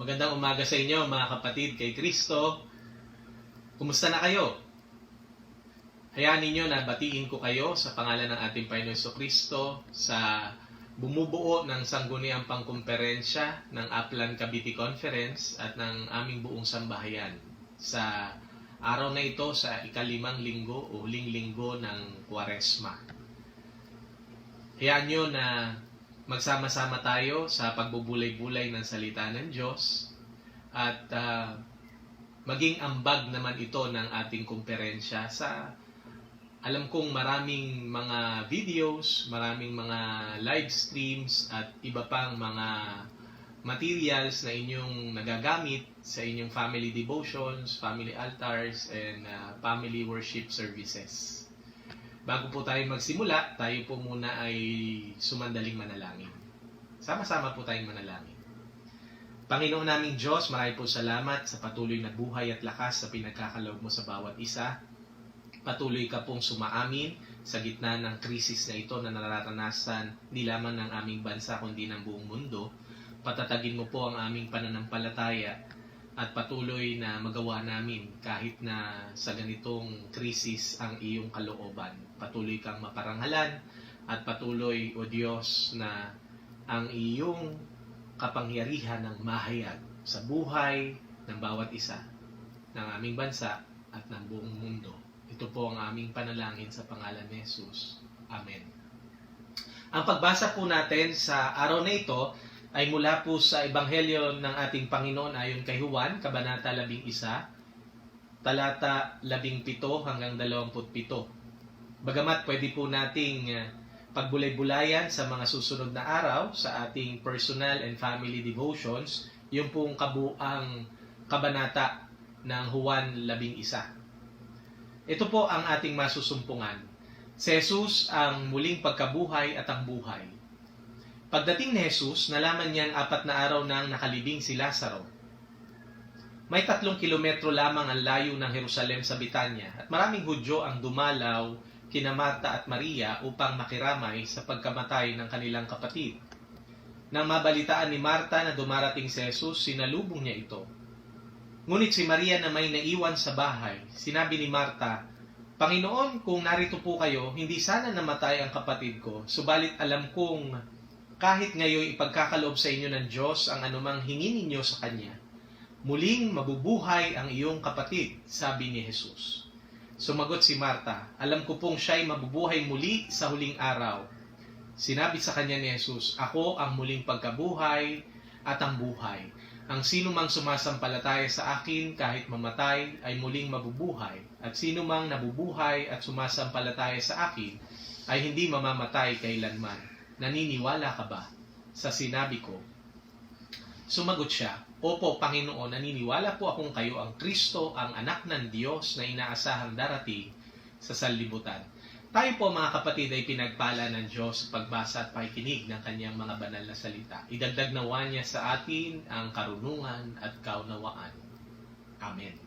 Magandang umaga sa inyo mga kapatid kay Kristo. Kumusta na kayo? Hayaan ninyo na batiin ko kayo sa pangalan ng ating Panginoon Jesucristo sa bumubuo ng sangguniang pangkumperensya ng Aplan Cavite Conference at ng aming buong sambahayan sa araw na ito sa ikalimang linggo o huling linggo ng Kwaresma. Hayaan nyo na magsama-sama tayo sa pagbubulay-bulay ng salita ng Diyos at maging ambag naman ito ng ating kumperensya sa alam kong maraming mga videos, maraming mga live streams at iba pang mga materials na inyong nagagamit sa inyong family devotions, family altars, and family worship services. Bago po tayo magsimula, tayo po muna ay sumandaling manalangin. Sama-sama po tayong manalangin. Panginoon naming Diyos, marami po salamat sa patuloy na buhay at lakas sa pinagkakaloob mo sa bawat isa. Patuloy ka pong sumaamin sa gitna ng krisis na ito na nararanasan hindi lamang ng aming bansa kundi ng buong mundo. Patatagin mo po ang aming pananampalataya at patuloy na magawa namin kahit na sa ganitong krisis ang iyong kalooban. Patuloy kang maparangalan at patuloy, O Diyos, na ang iyong kapangyarihan ng mahayag sa buhay ng bawat isa ng aming bansa at ng buong mundo. Ito po ang aming panalangin sa pangalan ni Jesus. Amen. Ang pagbasa po natin sa araw na ito ay mula po sa Ebanghelyo ng ating Panginoon ayon kay Juan, Kabanata 11, talata 17 hanggang 27. Bagamat pwede po nating pagbulay-bulayan sa mga susunod na araw sa ating personal and family devotions, yung pong kabuang kabanata ng Juan 11. Ito po ang ating masusumpungan. Si Jesus ang muling pagkabuhay at ang buhay. Pagdating ni Jesus, nalaman niyang 4 na araw nang nakalibing si Lazaro. May 3 kilometro lamang ang layo ng Jerusalem sa Betania at maraming Hudyo ang dumalaw kina Marta at Maria upang makiramay sa pagkamatay ng kanilang kapatid. Nang mabalitaan ni Marta na dumarating si Jesus, sinalubong niya ito. Ngunit si Maria na may naiwan sa bahay, sinabi ni Marta, "Panginoon, kung narito po kayo, hindi sana namatay ang kapatid ko, subalit alam kong kahit ngayon ipagkakaloob sa inyo ng Diyos ang anumang hingin ninyo sa Kanya, muling mabubuhay ang iyong kapatid," sabi ni Jesus. Sumagot si Marta, "Alam ko pong siya'y mabubuhay muli sa huling araw." Sinabi sa kanya ni Jesus, "Ako ang muling pagkabuhay at ang buhay. Ang sino mang sumasampalataya sa akin kahit mamatay ay muling mabubuhay, at sino mang nabubuhay at sumasampalataya sa akin ay hindi mamamatay kailanman. Naniniwala ka ba sa sinabi ko?" Sumagot siya, "Opo, Panginoon, naniniwala po akong kayo ang Kristo, ang anak ng Diyos na inaasahang darating sa sanlibutan." Tayo po mga kapatid ay pinagpala ng Diyos sa pagbasa at pakikinig ng kanyang mga banal na salita. Idagdag nawa niya sa atin ang karunungan at kaunawaan. Amen.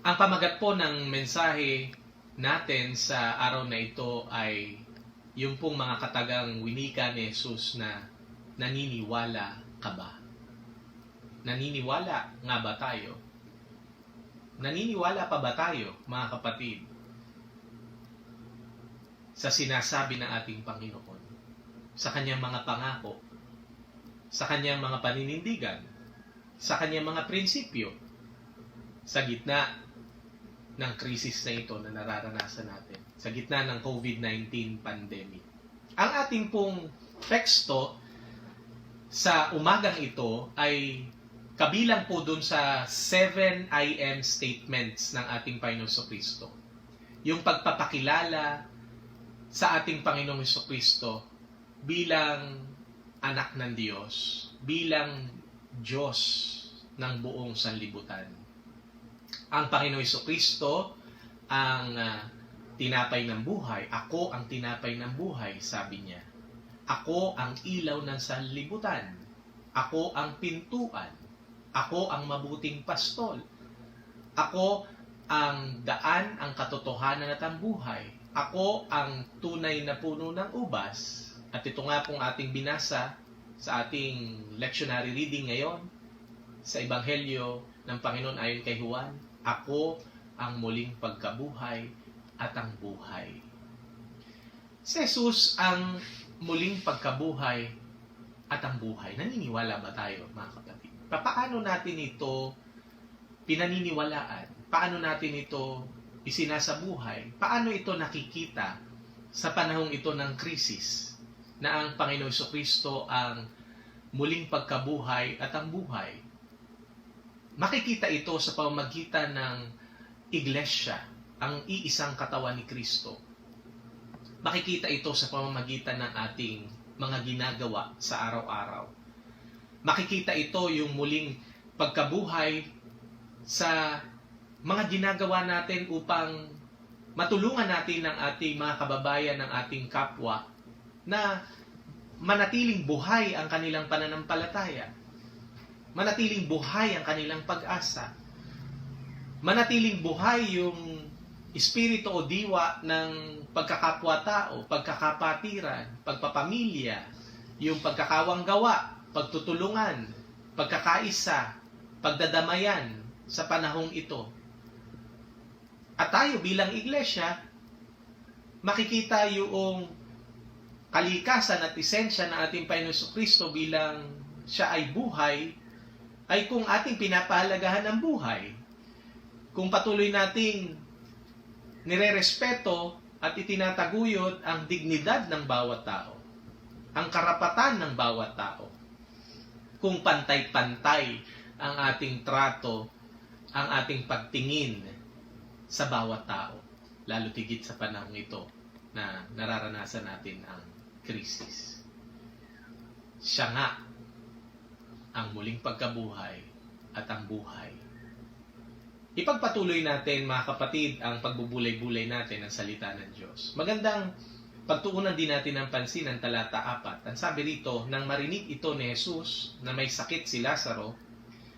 Ang pamagat po ng mensahe natin sa araw na ito ay yung pong mga katagang winika ni Jesus na naniniwala ka ba? Naniniwala nga ba tayo? Naniniwala pa ba tayo, mga kapatid, sa sinasabi ng ating Panginoon, sa kanyang mga pangako, sa kanyang mga paninindigan, sa kanyang mga prinsipyo, sa gitna ng krisis na ito na nararanasan natin, sa gitna ng COVID-19 pandemic? Ang ating pong teksto sa umagang ito ay kabilang po dun sa 7 I am statements ng ating Panginoong Jesucristo. Yung pagpapakilala sa ating Panginoong Jesucristo bilang anak ng Diyos, bilang Diyos ng buong sanlibutan. Ang Panginoong Jesucristo ang tinapay ng buhay. Ako ang tinapay ng buhay, sabi niya. Ako ang ilaw ng sanlibutan. Ako ang pintuan. Ako ang mabuting pastol. Ako ang daan, ang katotohanan at ang buhay. Ako ang tunay na puno ng ubas. At ito nga pong ating binasa sa ating lectionary reading ngayon sa Ebanghelyo ng Panginoon ayon kay Juan, ako ang muling pagkabuhay at ang buhay. Si Jesus ang muling pagkabuhay at ang buhay. Naniniwala ba tayo, mga kapatid? Paano natin ito pinaniniwalaan? Paano natin ito isinasabuhay? Paano ito nakikita sa panahong ito ng krisis na ang Panginoon Jesucristo ang muling pagkabuhay at ang buhay? Makikita ito sa pamamagitan ng iglesia, ang iisang katawan ni Kristo. Makikita ito sa pamamagitan ng ating mga ginagawa sa araw-araw. Makikita ito yung muling pagkabuhay sa mga ginagawa natin upang matulungan natin ang ating mga kababayan, ng ating kapwa, na manatiling buhay ang kanilang pananampalataya. Manatiling buhay ang kanilang pag-asa. Manatiling buhay yung espiritu o diwa ng pagkakapwa-tao, pagkakapatiran, pagpapamilya, yung pagkakawanggawa, pagtutulungan, pagkakaisa, pagdadamayan sa panahong ito. At tayo bilang iglesia, makikita yung kalikasan at esensya ng ating Panginoon Jesucristo bilang siya ay buhay, ay kung ating pinapahalagahan ang buhay. Kung patuloy nating nirerespeto at itinataguyod ang dignidad ng bawat tao, ang karapatan ng bawat tao, kung pantay-pantay ang ating trato, ang ating pagtingin sa bawat tao, lalo tigit sa panahong ito na nararanasan natin ang krisis. Siya nga ang muling pagkabuhay at ang buhay. Ipagpatuloy natin, mga kapatid, ang pagbubulay-bulay natin ng salita ng Diyos. Magandang pagtuunan din natin ang pansin ng talata 4. Ang sabi rito, nang marinig ito ni Jesus na may sakit si Lazaro,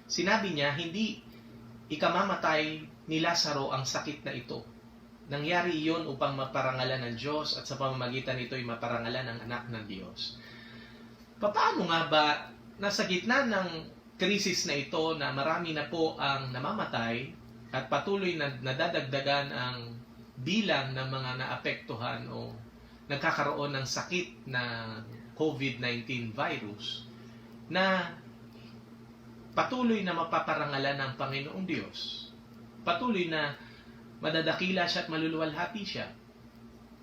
sinabi niya, hindi ikamamatay ni Lazaro ang sakit na ito. Nangyari iyon upang maparangalan ng Diyos at sa pamamagitan nito ay maparangalan ang anak ng Diyos. Paano nga ba nasa gitna ng krisis na ito na marami na po ang namamatay at patuloy na nadadagdagan ang bilang ng mga naapektuhan o nagkakaroon ng sakit na COVID-19 virus, na patuloy na mapaparangalan ng Panginoong Diyos. Patuloy na madadakila siya at maluluwalhati siya.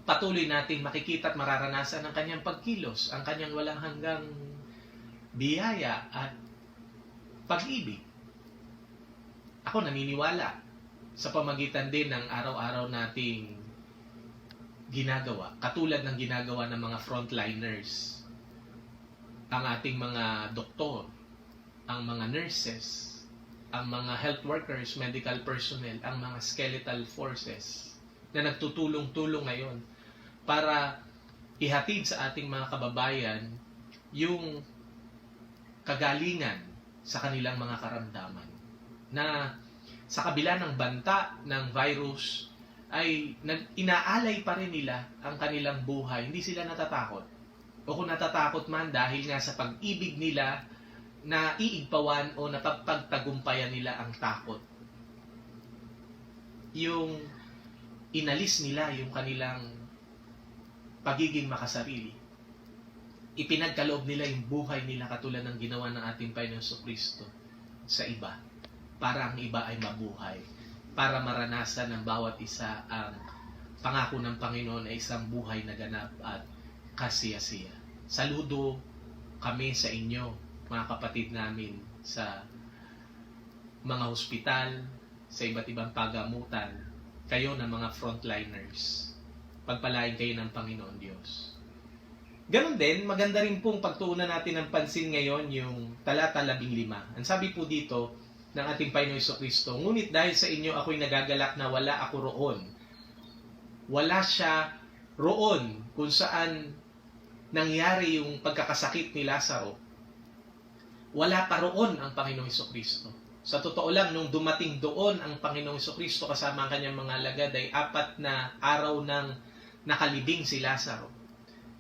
Patuloy nating makikita at mararanasan ang kanyang pagkilos, ang kanyang walang hanggang biyaya at pag-ibig. Ako naniniwala sa pamagitan din ng araw-araw nating ginagawa, katulad ng ginagawa ng mga frontliners, ang ating mga doktor, ang mga nurses, ang mga health workers, medical personnel, ang mga skeletal forces na nagtutulong-tulong ngayon para ihatid sa ating mga kababayan yung kagalingan sa kanilang mga karamdaman, na sa kabila ng banta ng virus ay inaalay pa rin nila ang kanilang buhay. Hindi sila natatakot. O kung natatakot man, dahil nga sa pag-ibig nila na iigpawan o napagtagumpayan nila ang takot. Yung inalis nila yung kanilang pagiging makasarili. Ipinagkaloob nila yung buhay nila katulad ng ginawa ng ating Panginoon Jesucristo sa iba, para ang iba ay mabuhay, para maranasan ng bawat isa ang pangako ng Panginoon ay isang buhay na ganap at kasiyasiya. Saludo kami sa inyo, mga kapatid namin sa mga hospital, sa iba't ibang pagamutan, kayo na mga frontliners. Pagpalain kayo ng Panginoon Diyos. Ganon din, maganda rin pong pagtuunan natin ng pansin ngayon yung talata 15. Ang sabi po dito ng ating Panginoon Jesucristo, ngunit dahil sa inyo ako'y nagagalak na wala ako roon. Wala siya roon kung saan nangyari yung pagkakasakit ni Lazaro. Wala pa roon ang Panginoong Jesucristo. Sa totoo lang, nung dumating doon ang Panginoong Jesucristo kasama ang kanyang mga alagad ay 4 na araw nang nakalibing si Lazaro.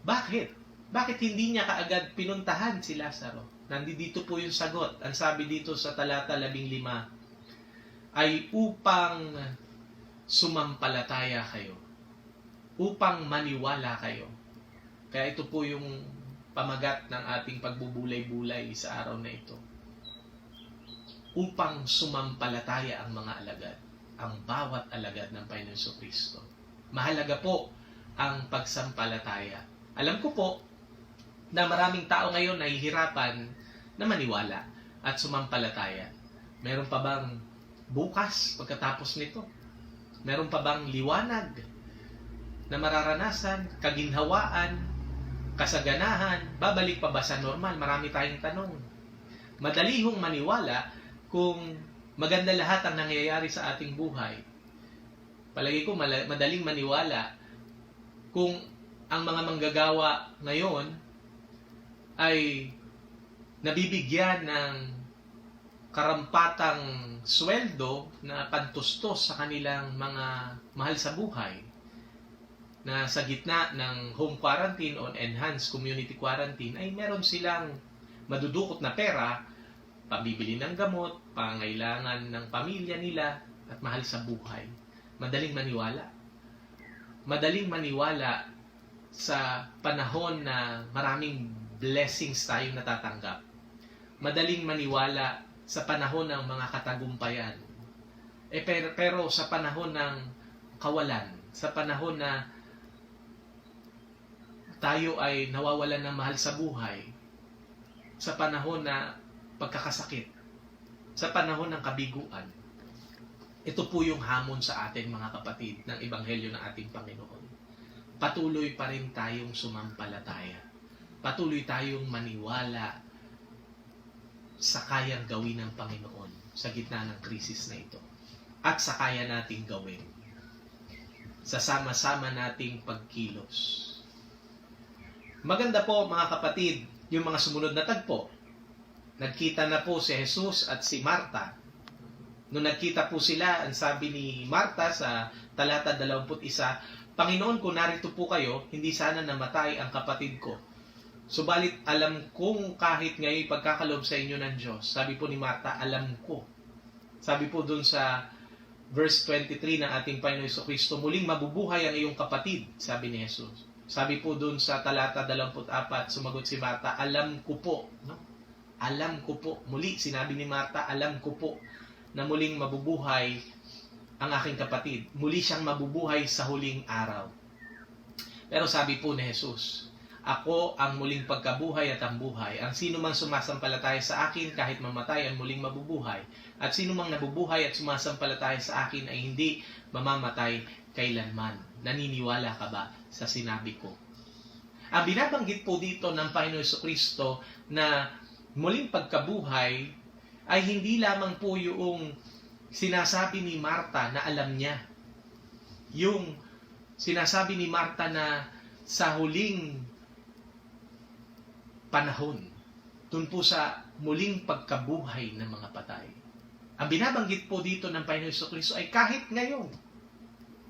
Bakit? Bakit hindi niya kaagad pinuntahan si Lazaro? Nandito po yung sagot. Ang sabi dito sa talata 15, ay upang sumampalataya kayo. Upang maniwala kayo. Kaya ito po yung pamagat ng ating pagbubulay-bulay sa araw na ito. Upang sumampalataya ang mga alagad. Ang bawat alagad ng Panginoon Jesucristo. Mahalaga po ang pagsampalataya. Alam ko po na maraming tao ngayon nahihirapan na maniwala at sumampalataya. Meron pa bang bukas pagkatapos nito? Meron pa bang liwanag na mararanasan, kaginhawaan, kasaganahan, babalik pa ba sa normal? Marami tayong tanong. Madali hong maniwala kung maganda lahat ang nangyayari sa ating buhay. Palagi ko madaling maniwala kung ang mga manggagawa ngayon ay nabibigyan ng karampatang sweldo na pantustos sa kanilang mga mahal sa buhay, na sa gitna ng home quarantine o enhanced community quarantine ay meron silang madudukot na pera, pambibili ng gamot, pangailangan ng pamilya nila at mahal sa buhay. Madaling maniwala. Madaling maniwala sa panahon na maraming blessings tayong natatanggap. Madaling maniwala sa panahon ng mga katagumpayan. Pero sa panahon ng kawalan, sa panahon na tayo ay nawawalan ng mahal sa buhay, sa panahon na pagkakasakit, sa panahon ng kabiguan, ito po yung hamon sa atin, mga kapatid, ng Ebanghelyo ng ating Panginoon. Patuloy pa rin tayong sumampalataya. Patuloy tayong maniwala sa kayang gawin ng Panginoon sa gitna ng krisis na ito. At sa kaya nating gawin. Sa sama-sama nating pagkilos. Maganda po, mga kapatid, yung mga sumunod na tagpo. Nagkita na po si Jesus at si Marta. Nung nagkita po sila, ang sabi ni Marta sa talata 21, Panginoon, kung narito po kayo, hindi sana namatay ang kapatid ko. Subalit alam kong kahit ngayon pagkakaloob sa inyo ng Diyos. Sabi po ni Marta, alam ko. Sabi po dun sa verse 23 ng ating Panginoon Jesucristo, muling mabubuhay ang iyong kapatid, sabi ni Jesus. Sabi po dun sa talata 24, sumagot si Marta, alam ko po. No? Alam ko po. Muli, sinabi ni Marta, alam ko po na muling mabubuhay ang aking kapatid. Muli siyang mabubuhay sa huling araw. Pero sabi po ni Jesus, ako ang muling pagkabuhay at ang buhay. Ang sino mang sumasampalataya sa akin, kahit mamatay, ang muling mabubuhay. At sino mang nabubuhay at sumasampalataya sa akin ay hindi mamamatay kailanman. Naniniwala ka ba sa sinabi ko? Ang binabanggit po dito ng Panginoon Jesucristo na muling pagkabuhay ay hindi lamang po yung sinasabi ni Marta na alam niya. Yung sinasabi ni Marta na sa huling panahon, dun po sa muling pagkabuhay ng mga patay. Ang binabanggit po dito ng Panginoon Jesucristo ay kahit ngayon.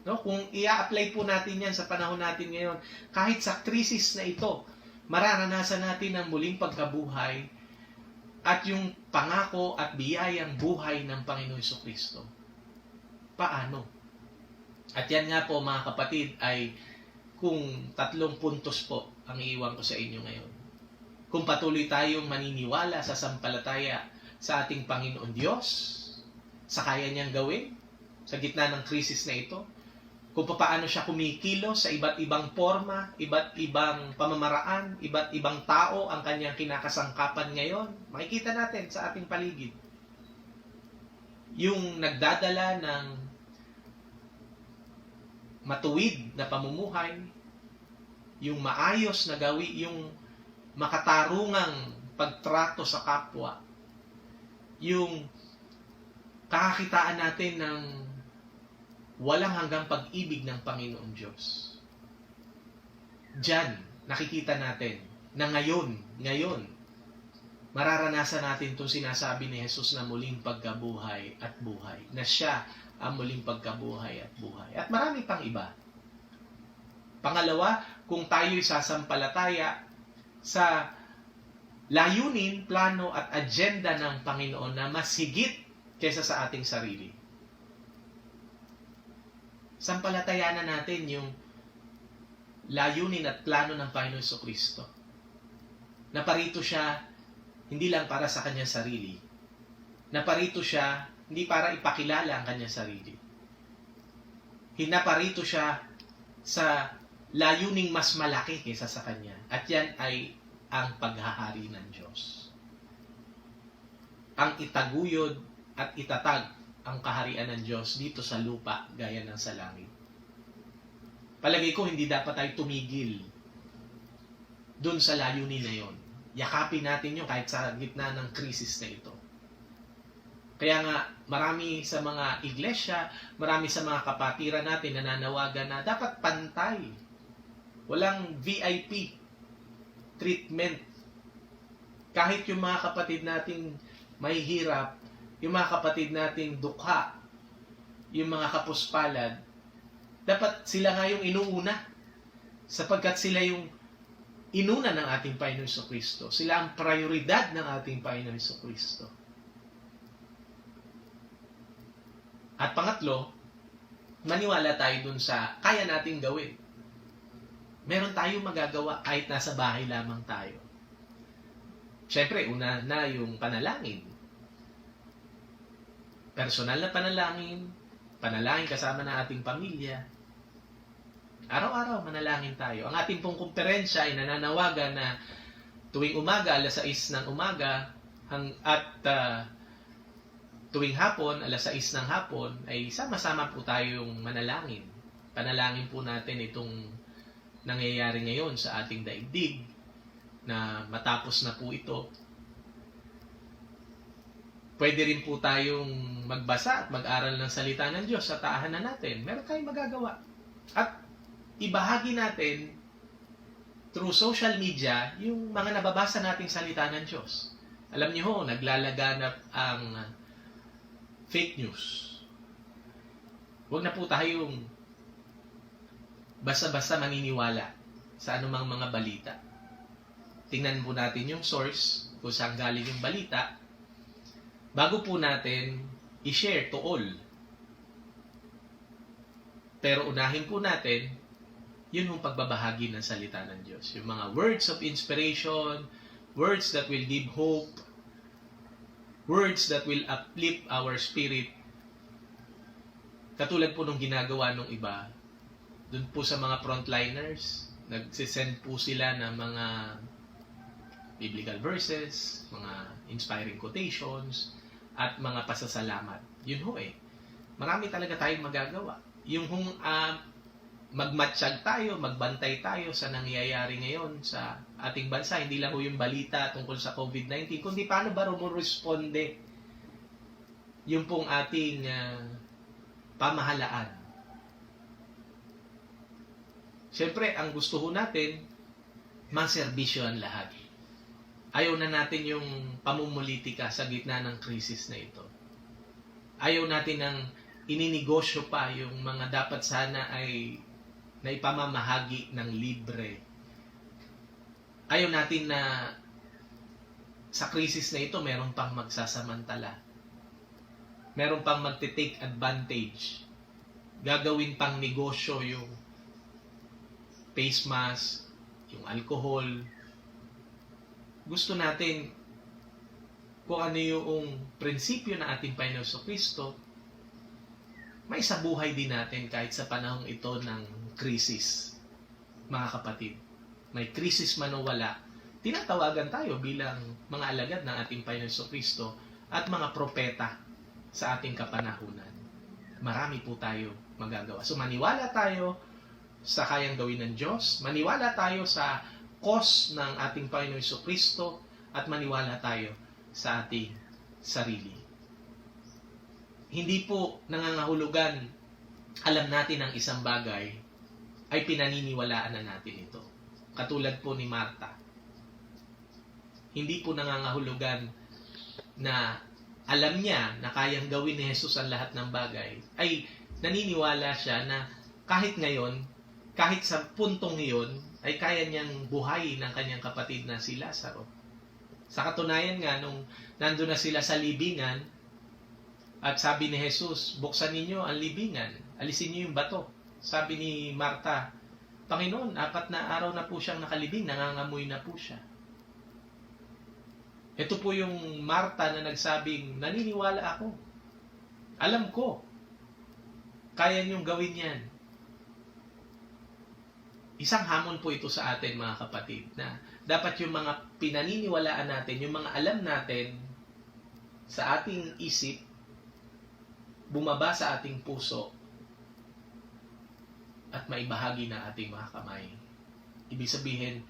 No? Kung i-apply po natin yan sa panahon natin ngayon, kahit sa krisis na ito, mararanasan natin ang muling pagkabuhay at yung pangako at biyayang buhay ng Panginoon Jesucristo. Paano? At yan nga po, mga kapatid, ay kung 3 puntos po ang iiwan ko sa inyo ngayon. Kung patuloy tayong maniniwala sa sampalataya sa ating Panginoon Diyos, sa kaya niyang gawin, sa gitna ng krisis na ito, kung paano siya kumikilos sa iba't ibang forma, iba't ibang pamamaraan, iba't ibang tao ang kanyang kinakasangkapan ngayon, makikita natin sa ating paligid. Yung nagdadala ng matuwid na pamumuhay, yung maayos na gawi, yung makatarungang pagtrato sa kapwa, yung kakakitaan natin ng walang hanggang pag-ibig ng Panginoon Diyos. Diyan, nakikita natin na ngayon, mararanasan natin itong sinasabi ni Jesus na muling pagkabuhay at buhay. Na siya ang muling pagkabuhay at buhay. At marami pang iba. Pangalawa, kung tayo'y sasampalataya sa layunin, plano at agenda ng Panginoon na mas higit kaysa sa ating sarili. Sampalatayanan natin yung layunin at plano ng Panginoon Jesucristo. Naparito siya hindi lang para sa kanyang sarili. Naparito siya hindi para ipakilala ang kanyang sarili. Naparito siya sa layuning mas malaki kaysa sa kanya. At yan ay ang paghahari ng Diyos. Ang itaguyod at itatag ang kaharian ng Diyos dito sa lupa gaya ng sa langit. Palagay ko hindi dapat tayo tumigil dun sa layunin na yon. Yakapin natin yun kahit sa gitna ng krisis na ito. Kaya nga, marami sa mga iglesia, marami sa mga kapatiran natin nananawagan na dapat pantay. Walang VIP treatment. Kahit yung mga kapatid nating mahihirap, yung mga kapatid nating dukha, yung mga kapuspalad, dapat sila nga yung inuuna. Sapagkat sila yung inuna ng ating Panginoon Jesucristo. Sila ang prioridad ng ating Panginoon Jesucristo. At pangatlo, maniwala tayo dun sa kaya nating gawin. Meron tayong magagawa kahit nasa bahay lamang tayo. Siyempre, una na yung panalangin. Personal na panalangin, panalangin kasama ng ating pamilya. Araw-araw manalangin tayo. Ang ating pong kumperensya ay nananawagan na tuwing umaga, alas 6 ng umaga, at tuwing hapon, alas 6 ng hapon, ay sama-sama po tayong manalangin. Panalangin po natin itong nangyayari ngayon sa ating daigdig na matapos na po ito. Pwede rin po tayong magbasa at mag-aral ng salita ng Diyos sa tahanan natin. Meron tayong magagawa. At ibahagi natin through social media yung mga nababasa nating salita ng Diyos. Alam niyo ho, naglalaganap ang fake news. Huwag na po tayong basta-basta maniniwala sa anumang mga balita. Tingnan po natin yung source kung saan galing yung balita bago po natin i-share to all. Pero unahin po natin yun yung pagbabahagi ng salita ng Diyos. Yung mga words of inspiration, words that will give hope, words that will uplift our spirit. Katulad po nung ginagawa nung iba, dun po sa mga frontliners, nagsisend po sila ng mga biblical verses, mga inspiring quotations, at mga pasasalamat. Yun ho eh. Marami talaga tayong magagawa. Yung magmatsyag tayo, magbantay tayo sa nangyayari ngayon sa ating bansa. Hindi lang ho yung balita tungkol sa COVID-19, kundi paano ba rumoresponde yung pong ating pamahalaan. Siyempre, ang gusto ho natin, maserbisyo ang lahat. Ayaw na natin yung pamumulitika sa gitna ng krisis na ito. Ayaw natin ng ininegosyo pa yung mga dapat sana ay naipamamahagi ng libre. Ayaw natin na sa krisis na ito, meron pang magsasamantala. Meron pang magte-take advantage. Gagawin pang negosyo yung face mask, yung alcohol. Gusto natin kung ano yung prinsipyo ng ating Panginoon Jesucristo, may sa buhay din natin kahit sa panahong ito ng krisis. Mga kapatid, may krisis man o wala, tinatawagan tayo bilang mga alagad ng ating Panginoon Jesucristo at mga propeta sa ating kapanahunan. Marami po tayo magagawa. So maniwala tayo sa kayang gawin ng Diyos, maniwala tayo sa cause ng ating Panginoon Jesucristo, at maniwala tayo sa ating sarili. Hindi po nangangahulugan alam natin ang isang bagay ay pinaniniwalaan na natin ito. Katulad po ni Marta. Hindi po nangangahulugan na alam niya na kayang gawin ni Jesus ang lahat ng bagay. Ay naniniwala siya na kahit ngayon, kahit sa puntong iyon, ay kaya niyang buhayin ng kanyang kapatid na si Lazaro. Sa katunayan nga, nung nandun na sila sa libingan, at sabi ni Jesus, buksan ninyo ang libingan, alisin niyo yung bato. Sabi ni Marta, Panginoon, 4 na araw na po siyang nakalibing, nangangamoy na po siya. Ito po yung Marta na nagsabing, naniniwala ako. Alam ko, kaya niyong gawin yan. Isang hamon po ito sa atin, mga kapatid, na dapat yung mga pinaniniwalaan natin, yung mga alam natin sa ating isip, bumaba sa ating puso, at maibahagi na ating mga kamay. Ibig sabihin,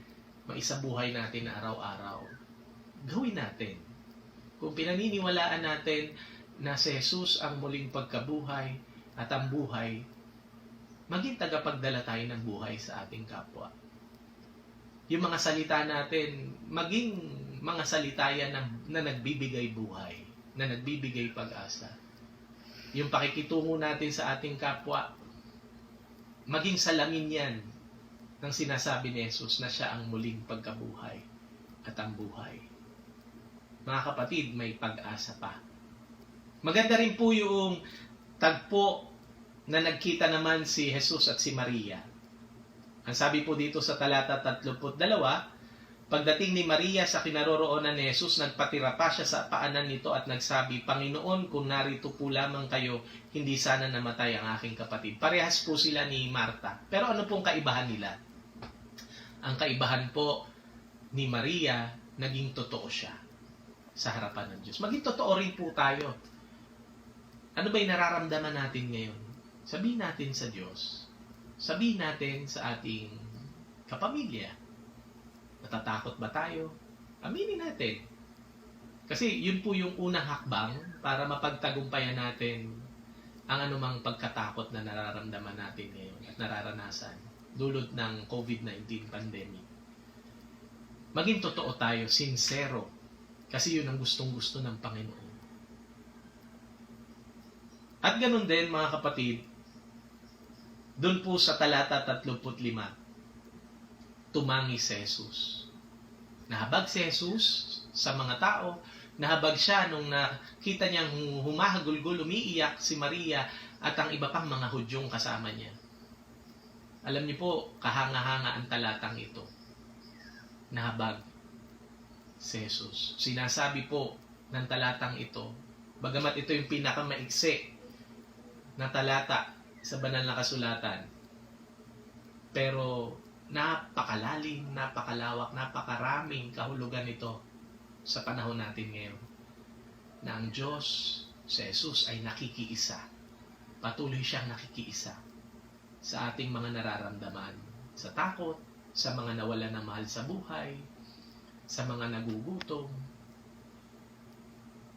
maisabuhay natin na araw-araw. Gawin natin. Kung pinaniniwalaan natin na si Jesus ang muling pagkabuhay at ang buhay, maging tagapagdala tayo ng buhay sa ating kapwa. Yung mga salita natin, maging mga salita yan na nagbibigay buhay, na nagbibigay pag-asa. Yung pakikitungo natin sa ating kapwa, maging salamin yan ng sinasabi ni Jesus na siya ang muling pagkabuhay at ang buhay. Mga kapatid, may pag-asa pa. Maganda rin po yung tagpo na nagkita naman si Jesus at si Maria. Ang sabi po dito sa talata 32, pagdating ni Maria sa kinaroroonan ni Jesus, nagpatira pa siya sa paanan nito at nagsabi, Panginoon, kung narito po lamang kayo, hindi sana namatay ang aking kapatid. Parehas po sila ni Marta. Pero ano pong kaibahan nila? Ang kaibahan po ni Maria, naging totoo siya sa harapan ng Diyos. Maging totoo rin po tayo. Ano ba yung nararamdaman natin ngayon? Sabihin natin sa Diyos. Sabihin natin sa ating kapamilya. Natatakot ba tayo? Aminin natin. Kasi yun po yung unang hakbang para mapagtagumpayan natin ang anumang pagkatakot na nararamdaman natin ngayon at nararanasan dulot ng COVID-19 pandemic. Maging totoo tayo, sincero. Kasi yun ang gustong-gusto ng Panginoon. At ganun din, mga kapatid, doon po sa talata 35, tumangis si Jesus. Nahabag si Jesus sa mga tao, nahabag siya nung nakita niyang humahagulgul, umiiyak si Maria at ang iba pang mga Hudyong kasama niya. Alam niyo po, kahanga-hanga ang talatang ito. Nahabag si Jesus. Sinasabi po ng talatang ito, bagamat ito yung pinakamaiksi na talata sa banal na kasulatan, pero napakalalim, napakalawak, napakaraming kahulugan ito sa panahon natin ngayon. Na ang Diyos, si Jesus, ay nakikiisa. Patuloy siyang nakikiisa sa ating mga nararamdaman. Sa takot, sa mga nawalan ng mahal sa buhay, sa mga nagugutom,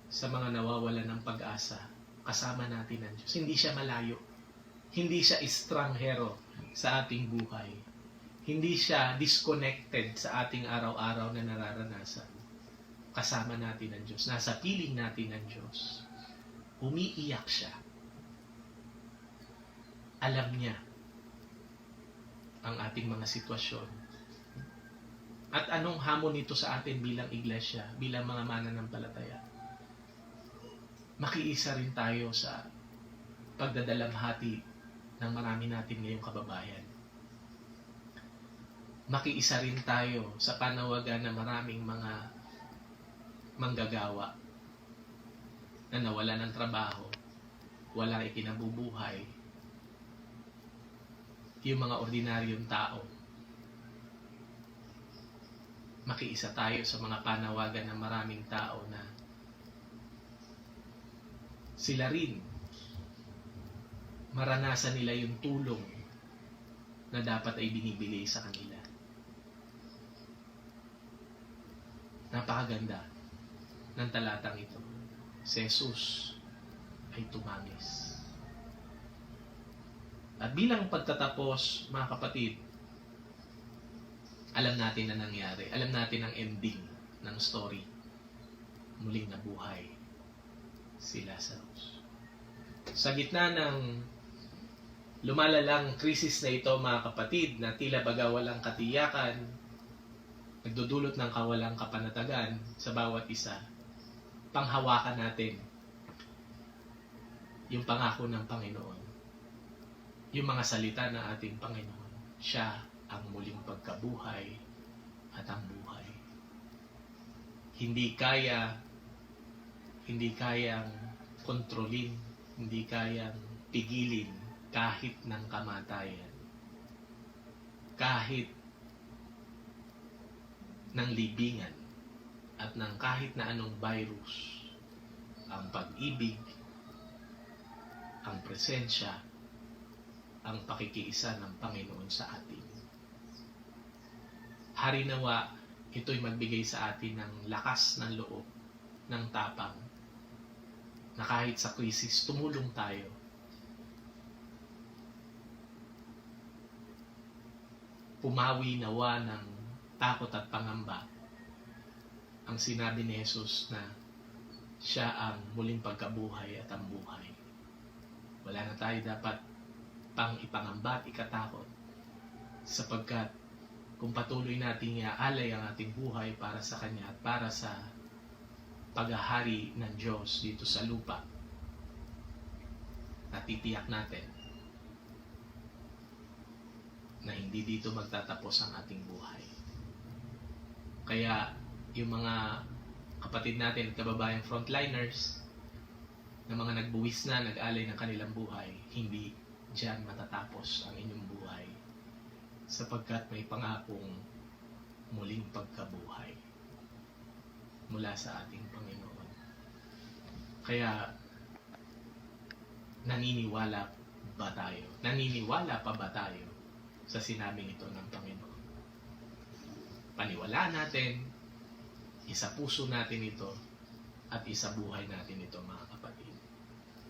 sa mga nawawalan ng pag-asa. Kasama natin ang Diyos. Hindi siya malayo. Hindi siya estranghero sa ating buhay. Hindi siya disconnected sa ating araw-araw na nararanasan. Kasama natin ang Diyos. Nasa piling natin ang Diyos. Umiiyak siya. Alam niya ang ating mga sitwasyon. At anong hamon nito sa atin bilang iglesia, bilang mga mananampalataya? Makiisa rin tayo sa pagdadalamhati ng marami natin ngayong kababayan. Makiisa rin tayo sa panawagan ng maraming mga manggagawa na nawala ng trabaho, walang ikinabubuhay, yung mga ordinaryong tao. Makiisa tayo sa mga panawagan ng maraming tao na sila rin maranasan nila yung tulong na dapat ay binibigay sa kanila. Napakaganda ng talatang ito. Si Jesus ay tumangis. At bilang pagtatapos, mga kapatid, alam natin na nangyari. Alam natin ang ending ng story. Muling nabuhay si Lazarus. Sa gitna ng lumalalang krisis na ito, mga kapatid, na tila baga walang katiyakan, nagdudulot ng kawalang kapanatagan sa bawat isa, panghawakan natin yung pangako ng Panginoon. Yung mga salita ng ating Panginoon. Siya ang muling pagkabuhay at ang buhay. Hindi kayang kontrolin, hindi kayang pigilin kahit ng kamatayan, kahit ng libingan, at ng kahit na anong virus. Ang pag-ibig, ang presensya, ang pakikiisa ng Panginoon sa atin. Harinawa, ito'y magbigay sa atin ng lakas ng loob, ng tapang, na kahit sa krisis, tumulong tayo. Pumawi nawa ng takot at pangamba ang sinabi ni Jesus na siya ang muling pagkabuhay at ang buhay. Wala na tayo dapat pang ipangamba at ikatakot, sapagkat kung patuloy natin iaalay ang ating buhay para sa Kanya at para sa paghahari ng Diyos dito sa lupa, natitiyak natin na hindi dito magtatapos ang ating buhay. Kaya yung mga kapatid natin at kababayang frontliners na mga nagbuwis na, nag-alay ng kanilang buhay, hindi diyan matatapos ang inyong buhay, sapagkat may pangakong muling pagkabuhay mula sa ating Panginoon. Kaya naniniwala pa ba tayo sa sinabing ito ng Panginoon? Paniwalaan natin, isa puso natin ito, at isa buhay natin ito, mga kapatid.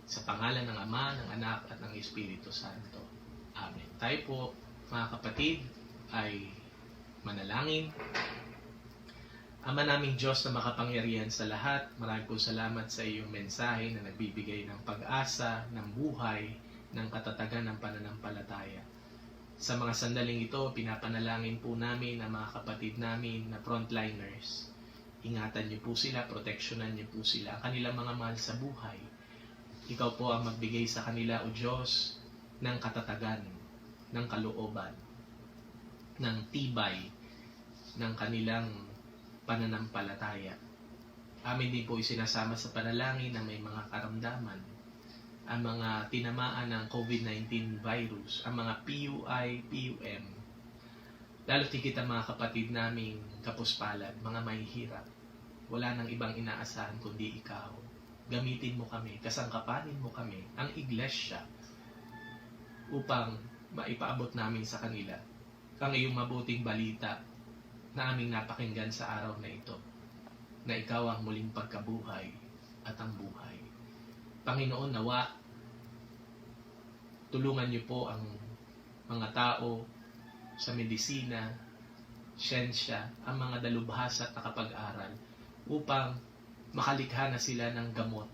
Sa pangalan ng Ama, ng Anak, at ng Espiritu Santo. Amen. Tayo po, mga kapatid, ay manalangin. Ama naming Diyos na makapangyarihan sa lahat, maraming po salamat sa iyong mensahe na nagbibigay ng pag-asa, ng buhay, ng katatagan ng pananampalataya. Sa mga sandaling ito, pinapanalangin po namin ang mga kapatid namin na frontliners. Ingatan niyo po sila, proteksyonan niyo po sila, ang kanilang mga mahal sa buhay. Ikaw po ang magbigay sa kanila, O Diyos, ng katatagan, ng kalooban, ng tibay, ng kanilang pananampalataya. Amin din po isinasama sa panalangin na may mga karamdaman, ang mga tinamaan ng COVID-19 virus, ang mga PUI, PUM, lalo tigit ang mga kapatid naming kapuspalad, mga mahihirap. Wala nang ibang inaasahan kundi ikaw. Gamitin mo kami, kasangkapanin mo kami, ang iglesia, upang maipaabot namin sa kanila ang iyong mabuting balita na aming napakinggan sa araw na ito, na ikaw ang muling pagkabuhay at ang buhay. Panginoon, nawa, tulungan niyo po ang mga tao sa medisina, siyensya, ang mga dalubhasa at nakapag-aral, upang makalikha na sila ng gamot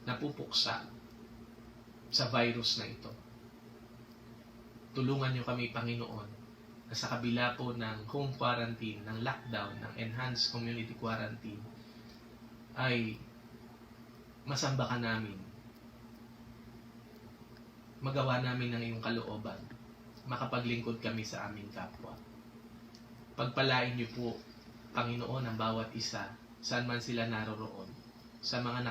na pupuksa sa virus na ito. Tulungan niyo kami, Panginoon, na sa kabila po ng home quarantine, ng lockdown, ng enhanced community quarantine, ay masamba ka namin. Magawa namin ng iyong kalooban. Makapaglingkod kami sa aming kapwa. Pagpalain niyo po, Panginoon, ang bawat isa, saan man sila naroroon, sa mga